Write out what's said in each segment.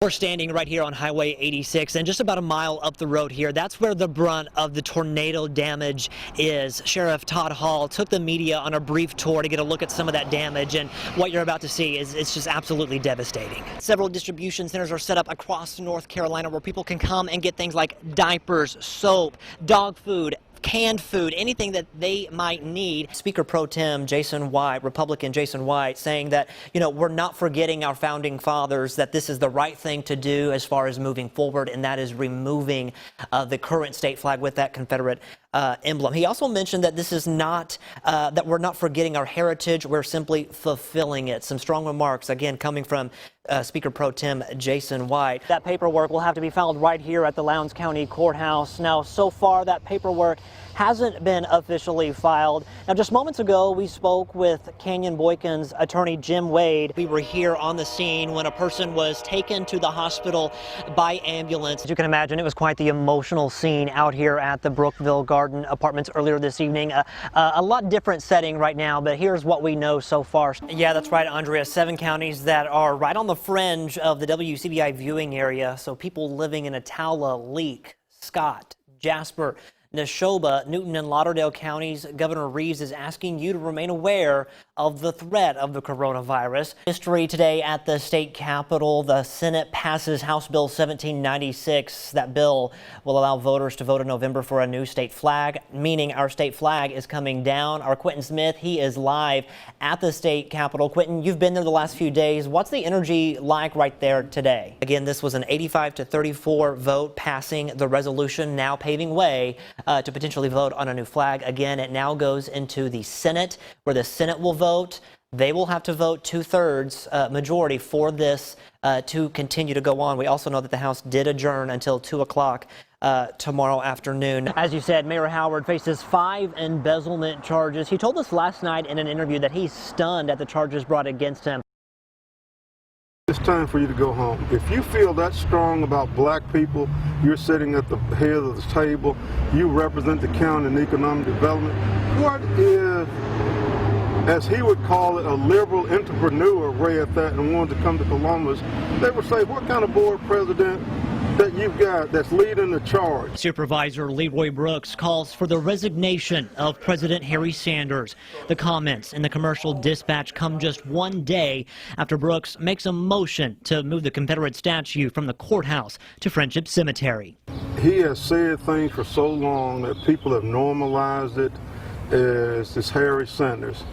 We're standing right here on Highway 86, and just about a mile up the road here, that's where the brunt of the tornado damage is. Sheriff Todd Hall took the media on a brief tour to get a look at some of that damage, and what you're about to see is it's just absolutely devastating. Several distribution centers are set up across North Carolina where people can come and get things like diapers, soap, dog food, canned food, anything that they might need. Speaker Pro Tem Jason White, Republican Jason White, saying that, we're not forgetting our founding fathers, that this is the right thing to do as far as moving forward, and that is removing the current state flag with that Confederate emblem. He also mentioned that this is not, that we're not forgetting our heritage, we're simply fulfilling it. Some strong remarks, again, coming from Speaker Pro Tem Jason White. That paperwork will have to be filed right here at the Lowndes County Courthouse. Now, so far, that paperwork hasn't been officially filed. Now, just moments ago, we spoke with Canyon Boykin's attorney, Jim Wade. We were here on the scene when a person was taken to the hospital by ambulance. As you can imagine, it was quite the emotional scene out here at the Brookville Garden Apartments earlier this evening. A lot different setting right now, but here's what we know so far. Yeah, that's right, Andrea. 7 counties that are right on the fringe of the WCBI viewing area. So people living in Attala, Leake, Scott, Jasper, Neshoba, Newton, and Lauderdale counties, Governor Reeves is asking you to remain aware of the threat of the coronavirus. History today at the state capitol. The Senate passes House Bill 1796. That bill will allow voters to vote in November for a new state flag, meaning our state flag is coming down. Our Quentin Smith, he is live at the state capitol. Quentin, you've been there the last few days. What's the energy like right there today? Again, this was an 85-34 vote passing the resolution, now paving way to potentially vote on a new flag. Again, it now goes into the Senate, where the Senate will vote. They will have to vote 2/3 majority for this to continue to go on. We also know that the House did adjourn until 2 o'clock tomorrow afternoon. As you said, Mayor Howard faces 5 embezzlement charges. He told us last night in an interview that he's stunned at the charges brought against him. It's time for you to go home. If you feel that strong about black people, you're sitting at the head of the table, you represent the county in economic development. What if, as he would call it, a liberal entrepreneur read that and wanted to come to Columbus, they would say, what kind of board president that you've got that's leading the charge? Supervisor Leroy Brooks calls for the resignation of President Harry Sanders. The comments in the Commercial Dispatch come just one day after Brooks makes a motion to move the Confederate statue from the courthouse to Friendship Cemetery. He has said things for so long that people have normalized it as this Harry Sanders.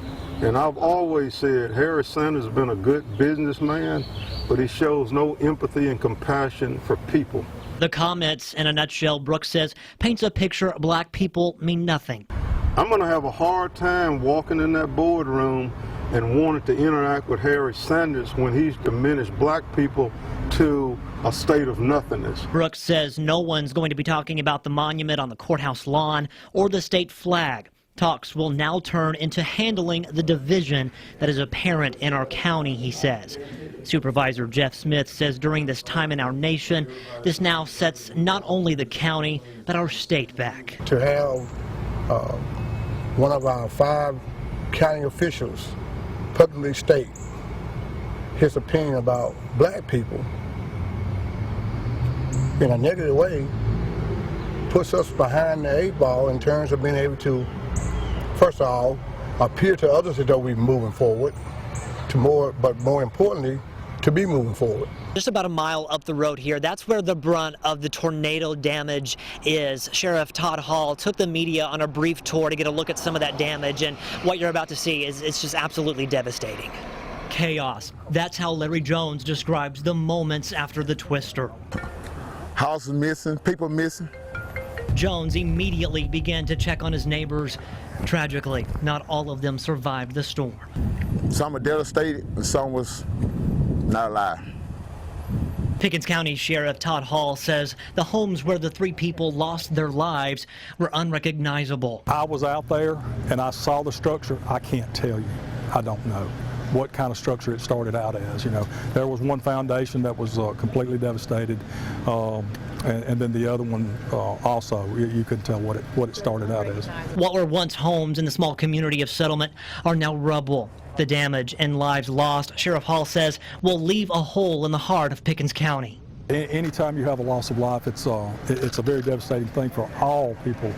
And I've always said Harry Sanders has been a good businessman, but he shows no empathy and compassion for people. The comments, in a nutshell, Brooks says, paints a picture black people mean nothing. I'm going to have a hard time walking in that boardroom and wanting to interact with Harry Sanders when he's diminished black people to a state of nothingness. Brooks says no one's going to be talking about the monument on the courthouse lawn or the state flag. Talks will now turn into handling the division that is apparent in our county, he says. Supervisor Jeff Smith says during this time in our nation, this now sets not only the county, but our state back. To have one of our 5 county officials publicly state his opinion about black people in a negative way puts us behind the 8 ball in terms of being able to, first of all, appear to others that we're moving forward, but more importantly, to be moving forward. Just about a mile up the road here, that's where the brunt of the tornado damage is. Sheriff Todd Hall took the media on a brief tour to get a look at some of that damage, and what you're about to see is it's just absolutely devastating. Chaos. That's how Larry Jones describes the moments after the twister. Houses missing, people missing. Jones immediately began to check on his neighbors. Tragically, not all of them survived the storm. Some were devastated and some was not alive. Pickens County Sheriff Todd Hall says the homes where the 3 people lost their lives were unrecognizable. I was out there and I saw the structure. I can't tell you. I don't know what kind of structure it started out as. There was one foundation that was completely devastated. and then the other one also, you couldn't tell what it started out as. What were once homes in the small community of Settlement are now rubble. The damage and lives lost, Sheriff Hall says, will leave a hole in the heart of Pickens County. Anytime you have a loss of life, it's a very devastating thing for all people,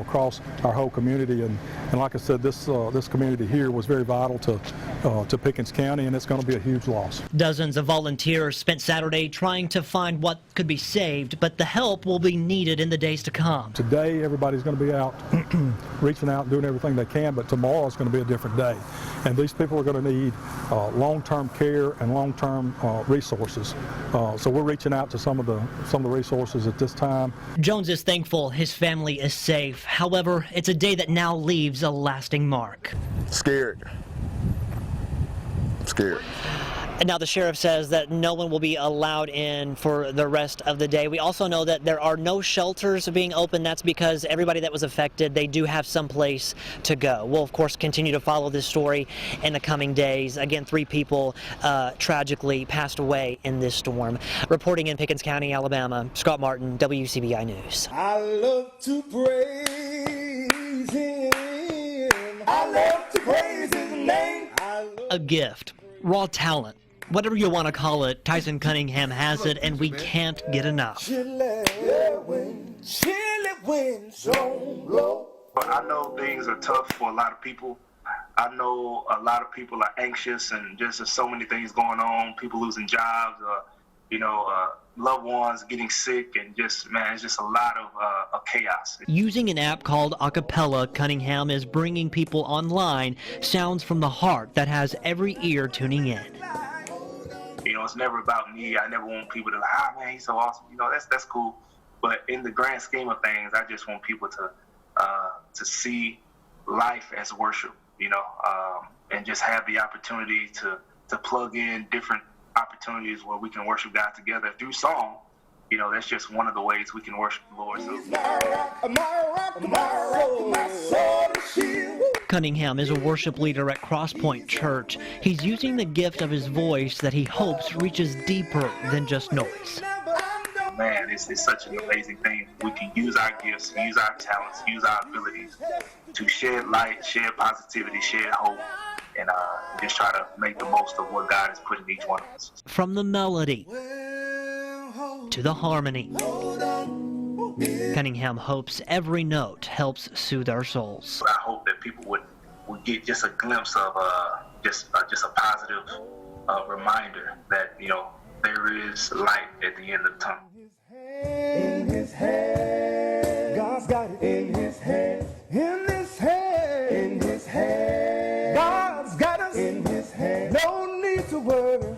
across our whole community. And like I said, this community here was very vital to Pickens County, and it's going to be a huge loss. Dozens of volunteers spent Saturday trying to find what could be saved, but the help will be needed in the days to come. Today, everybody's going to be out reaching out and doing everything they can, but tomorrow is going to be a different day. And these people are going to need long-term care and long-term resources. So we're reaching out to some of the resources at this time. Jones is thankful his family is safe. However, it's a day that now leaves a lasting mark. Scared. And now the sheriff says that no one will be allowed in for the rest of the day. We also know that there are no shelters being open. That's because everybody that was affected, they do have some place to go. We'll, of course, continue to follow this story in the coming days. Again, 3 people tragically passed away in this storm. Reporting in Pickens County, Alabama, Scott Martin, WCBI News. I love to praise him. I love to praise his name. A gift, raw talent. Whatever you want to call it, Tyson Cunningham has it, and we can't get enough. Chilly winds don't blow. I know things are tough for a lot of people. I know a lot of people are anxious, and just there's so many things going on. People losing jobs, loved ones getting sick, and just, man, it's just a lot of chaos. Using an app called Acapella, Cunningham is bringing people online sounds from the heart that has every ear tuning in. It's never about me. I never want people to like, man, he's so awesome. That's cool. But in the grand scheme of things, I just want people to see life as worship, and just have the opportunity to plug in different opportunities where we can worship God together through song. That's just one of the ways we can worship the Lord. Cunningham is a worship leader at Crosspoint Church. He's using the gift of his voice that he hopes reaches deeper than just noise. Man, it's such an amazing thing. We can use our gifts, use our talents, use our abilities to shed light, shed positivity, shed hope, and just try to make the most of what God has put in each one of us. From the melody to the harmony, Cunningham hopes every note helps soothe our souls. I hope that people would get just a glimpse of just a positive reminder that there is light at the end of the tunnel. In his hand, God's got it in his hand. In his hand, in his hand, God's got us in his hand. No need to worry.